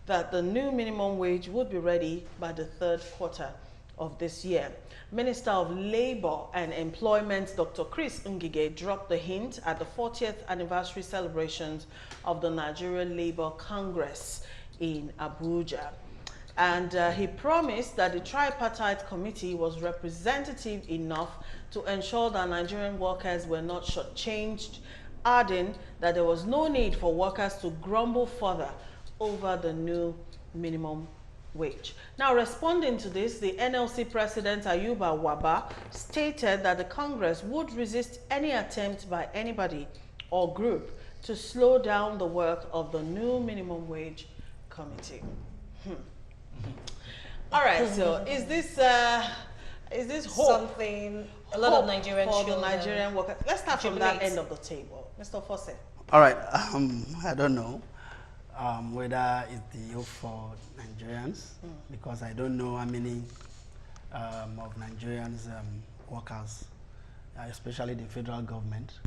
that the new minimum wage would be ready by the third quarter of this year. Minister of Labour and Employment, Dr. Chris Ngige, dropped the hint at the 40th anniversary celebrations of the Nigerian Labour Congress in Abuja. And he promised that the tripartite committee was representative enough to ensure that Nigerian workers were not shortchanged, adding that there was no need for workers to grumble further over the new minimum wage. Now, responding to this, the NLC President Ayuba Waba stated that the Congress would resist any attempt by anybody or group to slow down the work of the new minimum wage committee. All right, so is this hope something a lot of Nigerian for children, the Nigerian workers? Let's start from that end of the table, Mr. Fosse. All right, I don't know whether it's the hope for Nigerians because I don't know how many of Nigerians workers, especially the federal government,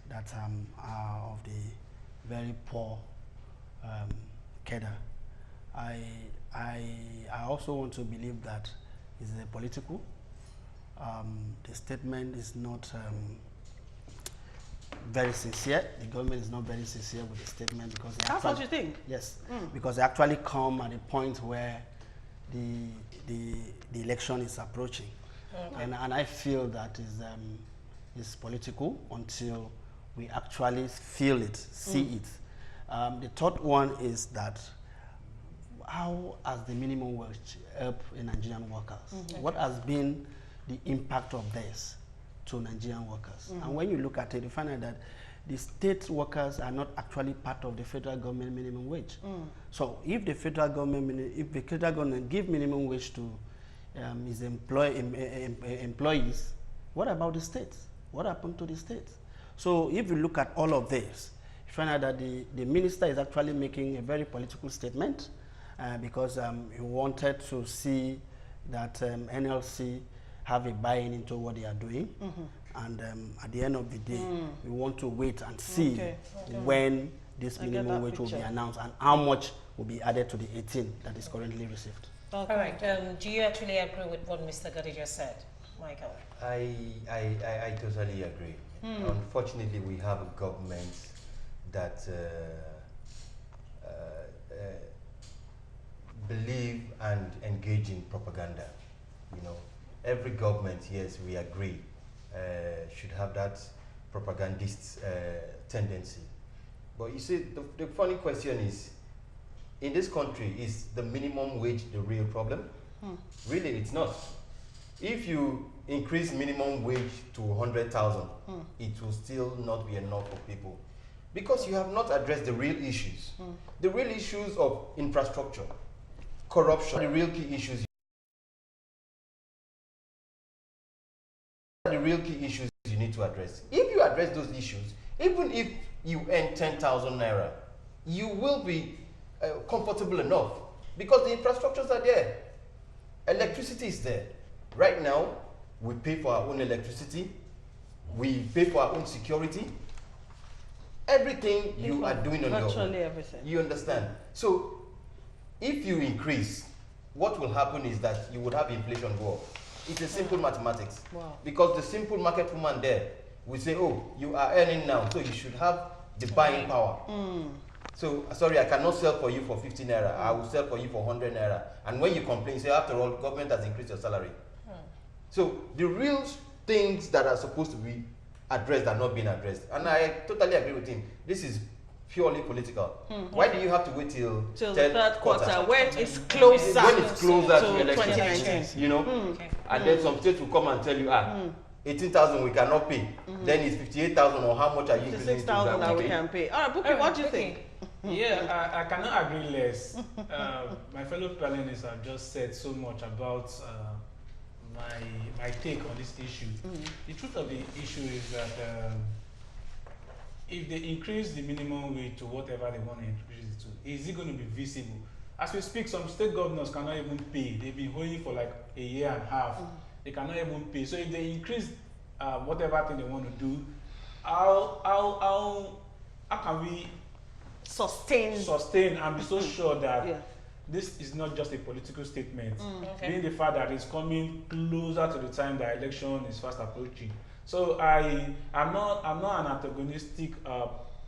that are of the very poor cadre. I also want to believe that it's a political. The statement is not very sincere. The government is not very sincere with the statement because they That's what you think? Yes, because they actually come at a point where the election is approaching, and I feel that is political until we actually feel it, see it. The third one is that how has the minimum wage helped Nigerian workers? What has been the impact of this to Nigerian workers? And when you look at it, you find out that the state workers are not actually part of the federal government minimum wage. So if the federal government give minimum wage to his employees, what about the states? What happened to the states? So if you look at all of this, you find out that the minister is actually making a very political statement because he wanted to see that NLC have a buy-in into what they are doing. And at the end of the day, we want to wait and see when this minimum wage will be announced and how much will be added to the 18 that is currently received. All right. Do you actually agree with what Mr. Gadi just said, Michael? I totally agree. Unfortunately, we have a government that believe and engage in propaganda. You know, every government, yes, we agree, should have that propagandist tendency. But you see, the funny question is, in this country, is the minimum wage the real problem? Really, it's not. If you increase minimum wage to 100,000, it will still not be enough for people. Because you have not addressed the real issues. The real issues of infrastructure, corruption, the real key issues. The real key issues you need to address. If you address those issues, even if you earn 10,000 naira, you will be comfortable enough because the infrastructures are there. Electricity is there. Right now, we pay for our own electricity. We pay for our own security. Everything you are doing on your own. Virtually everything. You understand? So, if you increase, what will happen is that you would have inflation go up. It's a simple mathematics. Wow. Because the simple market woman there will say, oh, you are earning now, so you should have the buying power. So, sorry, I cannot sell for you for 50 naira. I will sell for you for 100 naira. And when you complain, you say, after all, government has increased your salary. So, the real things that are supposed to be addressed are not being addressed. And I totally agree with him. This is purely political. Why do you have to wait till the third quarter when it's closer? When it's closer to election, elections, you know? And then some states will come and tell you, 18,000 we cannot pay. Then it's 58,000 or how much are you increasing? 56,000 that we can pay. All right, Buki, what do you think? Yeah, I cannot agree less. My fellow panelists have just said so much about my take on this issue. The truth of the issue is that if they increase the minimum wage to whatever they want to increase it to, is it going to be visible? As we speak, some state governors cannot even pay. They've been holding for like a year and a half. They cannot even pay. So if they increase whatever thing they want to do, how can we sustain and be so sure that yeah. this is not just a political statement, Okay. being the fact that it's coming closer to the time the election is fast approaching. So I'm not an antagonistic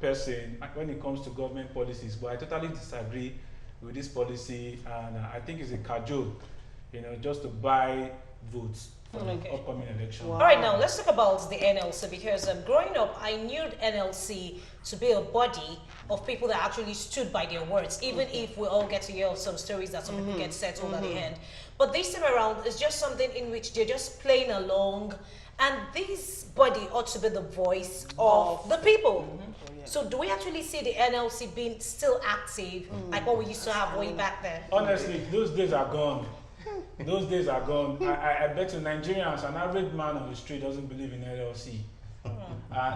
person when it comes to government policies, but I totally disagree with this policy, and I think it's a cajole, just to buy votes for the upcoming election. Wow. All right, now let's talk about the NLC, because growing up, I knew NLC to be a body of people that actually stood by their words, even if we all get to hear of some stories that some people get settled at the end. But this time around, it's just something in which they're just playing along, and this body ought to be the voice of the people. So do we actually see the NLC being still active, like what we used to have way back then? Honestly, those days are gone. Those days are gone. I bet you Nigerians, an average man on the street doesn't believe in LLC.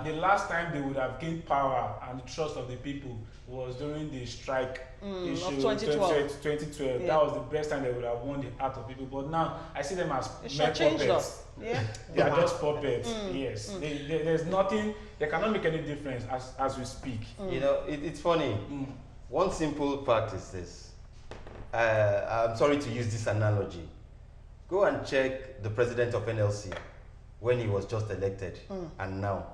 The last time they would have gained power and the trust of the people was during the strike issue of 2012. 2012. Yeah. That was the best time they would have won the heart of people. But now I see them as It mere shortchanged puppets. us. Yeah. They are just puppets. Yes, there's nothing. They cannot make any difference as we speak. It's funny. One simple fact is this. I'm sorry to use this analogy. Go and check the president of NLC when he was just elected and now.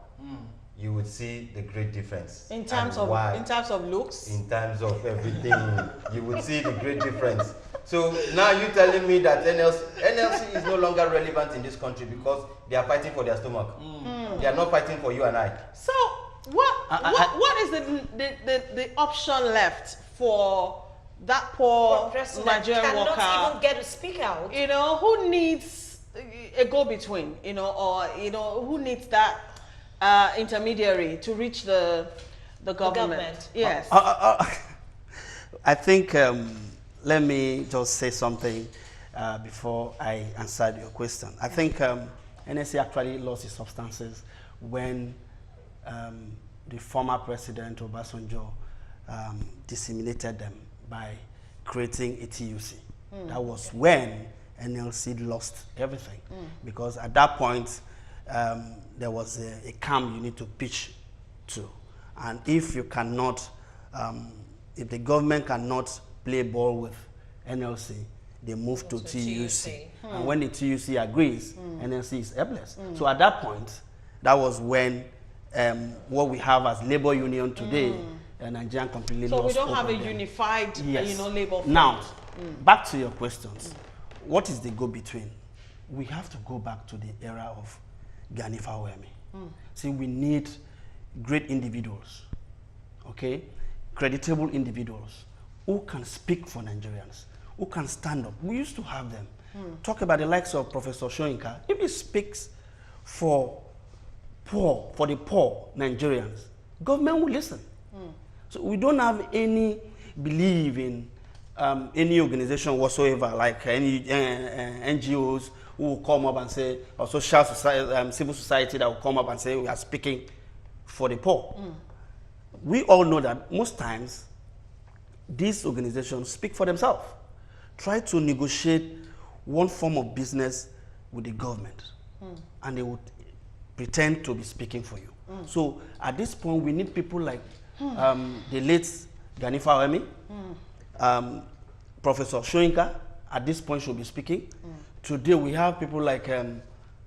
You would see the great difference. In terms of looks. In terms of everything, you would see the great difference. So now you're telling me that NLC is no longer relevant in this country because they are fighting for their stomach. They are not fighting for you and I. So what is the option left for that poor Nigerian cannot worker? even get to speak out. Who needs a go-between? Or who needs that intermediary to reach the government? Yes. I think, let me just say something before I answer your question. I think NSC actually lost its substances when the former president Obasanjo disseminated them by creating a TUC. That was when NLC lost everything, because at that point there was a camp you need to pitch to, and if you cannot, if the government cannot play ball with NLC, they move to TUC. And when the TUC agrees, NLC is helpless. So at that point, that was when what we have as labor union today, Nigerian completely lost. So we don't have a them. unified, labor front. Now, back to your questions. What is the go-between? We have to go back to the era of Gani Fawemi. See, we need great individuals, okay? Creditable individuals who can speak for Nigerians, who can stand up. We used to have them. Talk about the likes of Professor Shoyinka. If he speaks for the poor Nigerians, government will listen. So we don't have any belief in any organization whatsoever, like any NGOs who will come up and say, or social society, civil society that will come up and say, we are speaking for the poor. We all know that most times these organizations speak for themselves. Try to negotiate one form of business with the government, and they would pretend to be speaking for you. So at this point, we need people like the late Gani Fawemi, Professor Shoyinka, at this point should be speaking. Today we have people like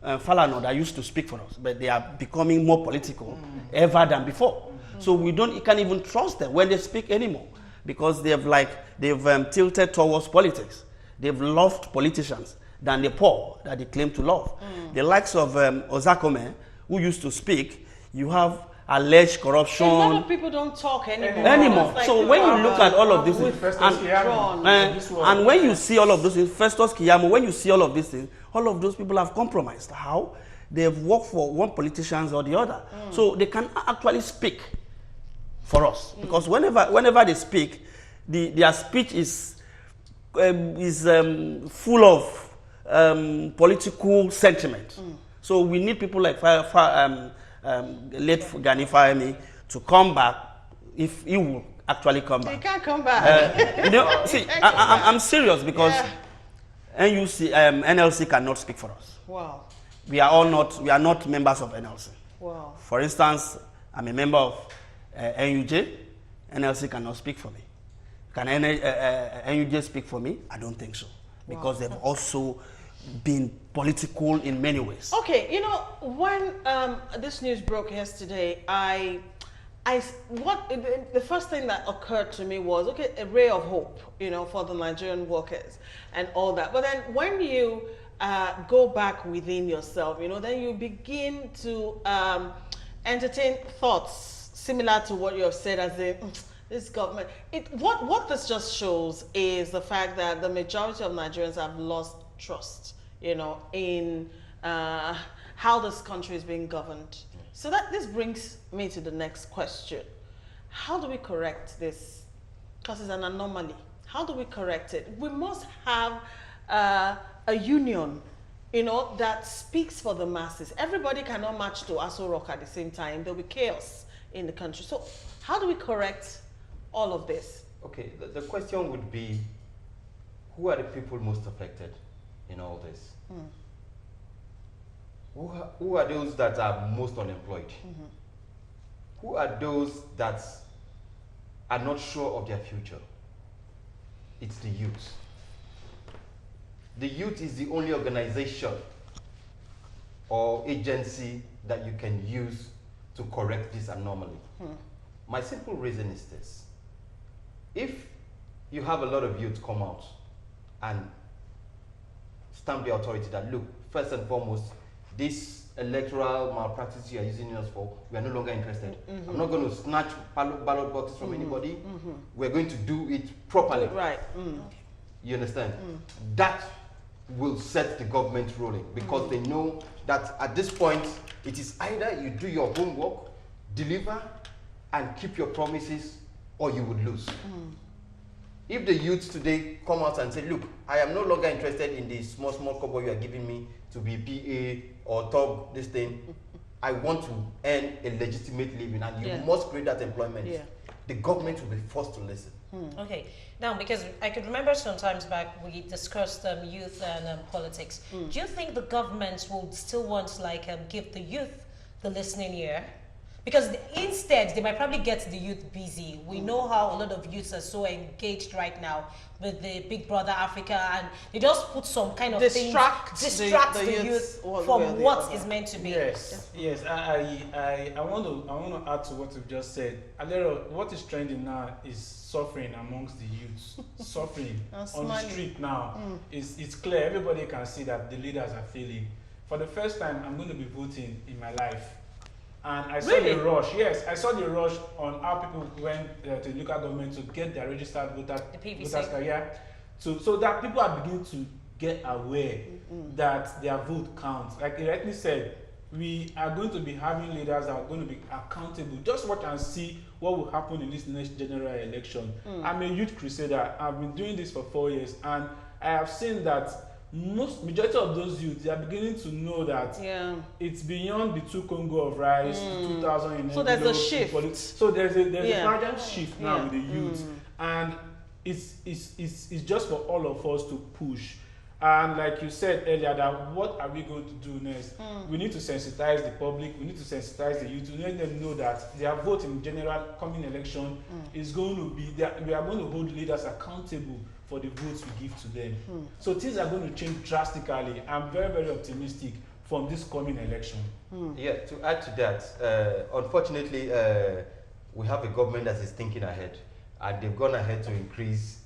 Falano that used to speak for us, but they are becoming more political ever than before. So you can't even trust them when they speak anymore, because they've tilted towards politics. They've loved politicians than the poor that they claim to love. The likes of Ozakome, who used to speak, you have alleged corruption. A lot of people don't talk anymore. Like so when you look at all of this, and when you see all of those things, Festus Keyamo, when you see all of these things, all of those people have compromised. How? They have worked for one politician or the other. So they can actually speak for us. Because whenever they speak, their speech is full of political sentiment. So we need people like late Gani Fawemi to come back, if he will actually come back. He can't come back. See, I'm serious, because NLC cannot speak for us. Wow. We are not members of NLC. Wow. For instance, I'm a member of NUJ. NLC cannot speak for me. Can NUJ speak for me? I don't think so. Because they've also been political in many ways. Okay, you know, when this news broke yesterday, the first thing that occurred to me was, okay, a ray of hope, you know, for the Nigerian workers and all that. But then when you go back within yourself, you know, then you begin to entertain thoughts similar to what you have said, as in this government. What this just shows is the fact that the majority of Nigerians have lost trust, you know, in how this country is being governed. So this brings me to the next question. How do we correct this? Because it's an anomaly. How do we correct it? We must have a union, you know, that speaks for the masses. Everybody cannot march to Aso Rock at the same time. There'll be chaos in the country. So how do we correct all of this? Okay, the question would be, who are the people most affected in all this? Who are those that are most unemployed? Who are those that are not sure of their future? It's the youth. The youth is the only organization or agency that you can use to correct this anomaly. My simple reason is this. If you have a lot of youth come out and stamp the authority that, look, first and foremost, this electoral malpractice you are using us for, we are no longer interested. I'm not going to snatch ballot boxes from anybody. We're going to do it properly. Right. You understand? That will set the government rolling, because they know that at this point, it is either you do your homework, deliver, and keep your promises, or you would lose. If the youth today come out and say, look, I am no longer interested in the small kobo you are giving me to be PA or top this thing, I want to earn a legitimate living, and you must create that employment, the government will be forced to listen. Okay, now, because I could remember sometimes back we discussed youth and politics. Do you think the government would still want to give the youth the listening ear? Because instead, they might probably get the youth busy. We know how a lot of youths are so engaged right now with the Big Brother Africa, and they just put some kind of distract the youth from what is meant to be. Yes, yes. I want to add to what you've just said. What is trending now is suffering amongst the youths. Suffering on the street now. It's clear. Everybody can see that the leaders are failing. For the first time, I'm going to be voting in my life. And I saw the rush. Yes, I saw the rush on how people went to the local government to get their registered voters career, so that people are beginning to get aware that their vote counts. Like you rightly said, we are going to be having leaders that are going to be accountable. Just watch and see what will happen in this next general election. I'm a youth crusader. I've been doing this for 4 years, and I have seen that majority of those youths, they are beginning to know that it's beyond the 2 Congo of rice, 2,000 in so there's a shift. So there's a paradigm shift now with the youth, and it's just for all of us to push. And like you said earlier, that what are we going to do next? We need to sensitize the public. We need to sensitize the youth to let them know that their vote in general coming election is going to be we are going to hold leaders accountable for the votes we give to them. So things are going to change drastically. I'm very, very optimistic from this coming election. Yeah, to add to that, unfortunately, we have a government that is thinking ahead, and they've gone ahead to increase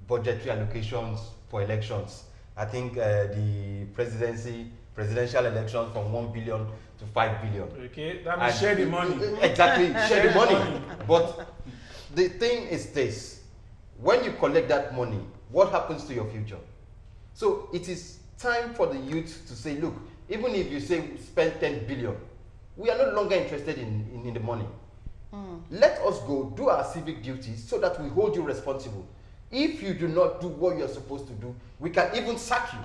budgetary allocations for elections. I think the presidential elections from 1 billion to 5 billion. Okay, that means share the money. Exactly, share the money. But the thing is this. When you collect that money, what happens to your future? So it is time for the youth to say, look, even if you say spend 10 billion, we are no longer interested in the money. Let us go do our civic duties so that we hold you responsible. If you do not do what you are supposed to do, we can even sack you.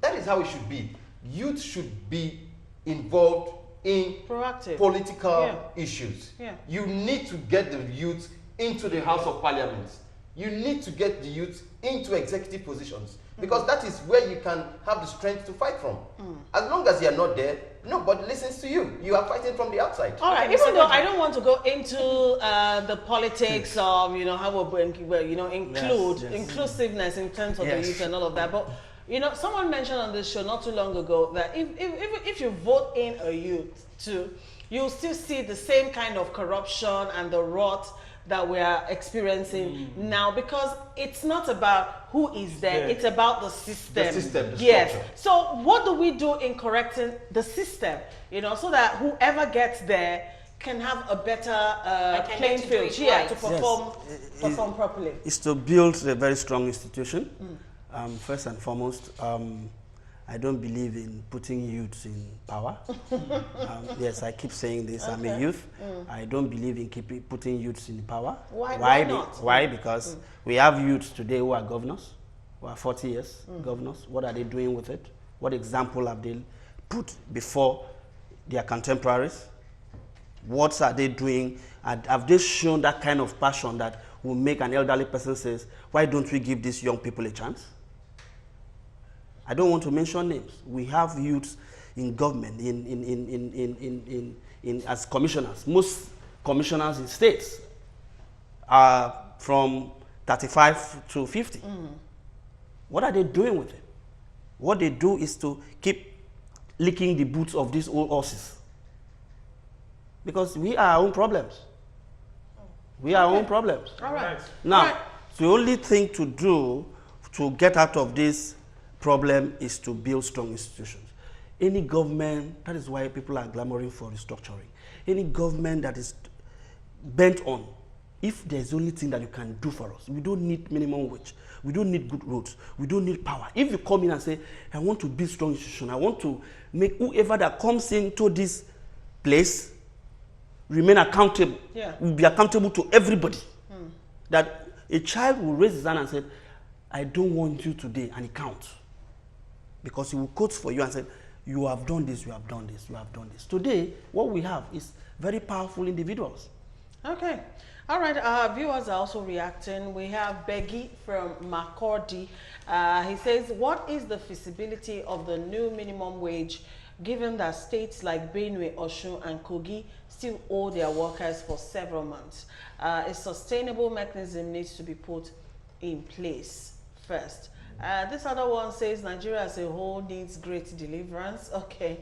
That is how it should be. Youth should be involved in political issues. You need to get the youth into the House of Parliament. You need to get the youth into executive positions because that is where you can have the strength to fight from. As long as you are not there, nobody listens to you. You are fighting from the outside. All right, even though I don't want to go into the politics of, how we're, inclusiveness in terms of the youth and all of that, but, someone mentioned on this show not too long ago that if you vote in a youth too, you'll still see the same kind of corruption and the rot that we are experiencing now, because it's not about who is there, it's about the system. The system, the yes. structure. So what do we do in correcting the system, so that whoever gets there can have a better playing field, to perform properly? It's to build a very strong institution. First and foremost, I don't believe in putting youths in power. Yes, I keep saying this. I'm a youth. I don't believe in putting youths in power. Why not? Why? Because we have youths today who are governors, who are 40 years governors. What are they doing with it? What example have they put before their contemporaries? What are they doing? Have they shown that kind of passion that will make an elderly person says, why don't we give these young people a chance? I don't want to mention names. We have youths in government, as commissioners. Most commissioners in states are from 35 to 50. What are they doing with it? What they do is to keep licking the boots of these old horses. Because we are our own problems. We are our own problems. All right. Now, the only thing to do to get out of this problem is to build strong institutions. Any government, that is why people are clamoring for restructuring. Any government that is bent on, if there's only thing that you can do for us, we don't need minimum wage, we don't need good roads, we don't need power. If you come in and say, I want to build strong institutions, I want to make whoever that comes into this place remain accountable, will be accountable to everybody. That a child will raise his hand and say, I don't want you today, and he counts. Because he will quote for you and say, you have done this, you have done this, you have done this. Today, what we have is very powerful individuals. Okay. All right. Our viewers are also reacting. We have Beggy from Makurdi. He says, what is the feasibility of the new minimum wage, given that states like Benue, Osun, and Kogi still owe their workers for several months? A sustainable mechanism needs to be put in place first. This other one says Nigeria as a whole needs great deliverance. Okay.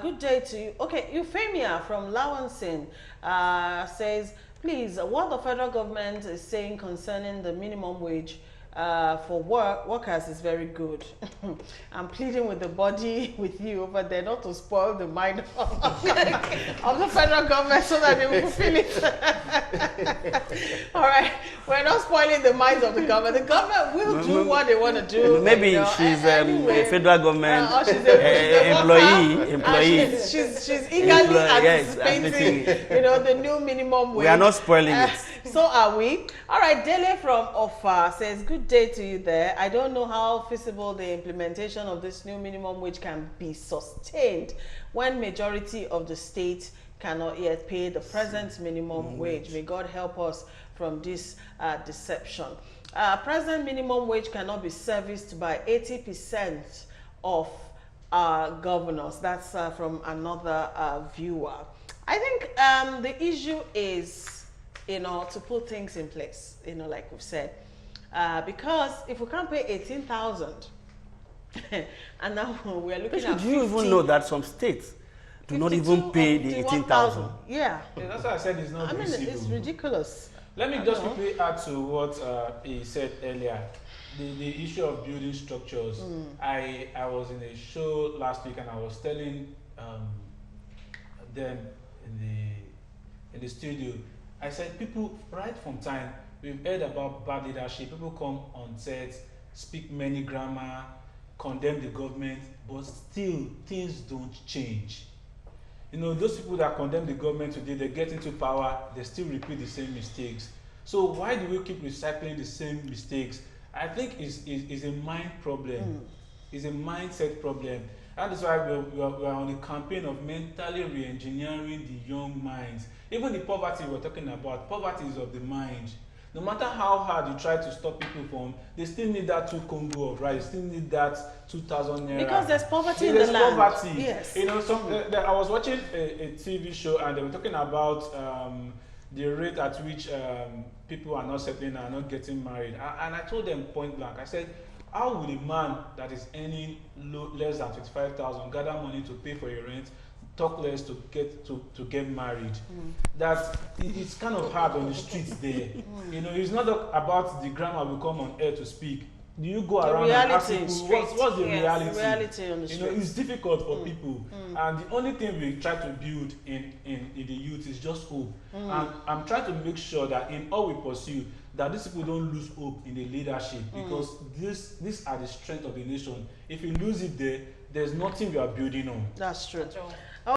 Good day to you. Okay, Euphemia from Lawansin says, please, what the federal government is saying concerning the minimum wage for workers is very good. I'm pleading with the body with you over there not to spoil the mind of the federal government so that they will fulfill it. All right, we're not spoiling the minds of the government. The government will do what they want to do. Maybe she's a federal government employee. She's eagerly anticipating, the new minimum wage. We are not spoiling it. So are we. All right, Dele from Ofa says, good day to you there. I don't know how feasible the implementation of this new minimum wage can be sustained when majority of the states cannot yet pay the present minimum wage. May God help us from this deception. Present minimum wage cannot be serviced by 80% of governors. That's from another viewer. I think the issue is, to put things in place, like we've said, because if we can't pay 18,000, and now we're looking at 50, do you even know that some states do not even pay the 18,000? Yeah. That's why I said it's not visible. It's ridiculous. Let me just quickly add to what he said earlier. The issue of building structures. I was in a show last week and I was telling them in the studio, I said, people, right from time, we've heard about bad leadership. People come on set, speak many grammar, condemn the government, but still things don't change. Those people that condemn the government today, they get into power, they still repeat the same mistakes. So why do we keep recycling the same mistakes? I think it's a mind problem. It's a mindset problem. That is why we are on a campaign of mentally re-engineering the young minds. Even the poverty we're talking about, poverty is of the mind. No matter how hard you try to stop people from, they still need that 2 Congo of rice, still need that 2,000 naira. Because there's poverty in the land. There's poverty. Yes. You know, I was watching a TV show and they were talking about the rate at which people are not settling and are not getting married. And I told them point blank, I said, how will a man that is earning less than 25,000 gather money to pay for your rent, talk less to get married? That it's kind of hard on the streets there. You know, it's not about the grammar we come on air to speak. Do you go around and ask people what's the reality? The reality on the street. You know, it's difficult for people, and the only thing we try to build in the youth is just hope. And I'm trying to make sure that in all we pursue, that these people don't lose hope in the leadership, because these are the strength of the nation. If you lose it there, there's nothing we are building on. That's true.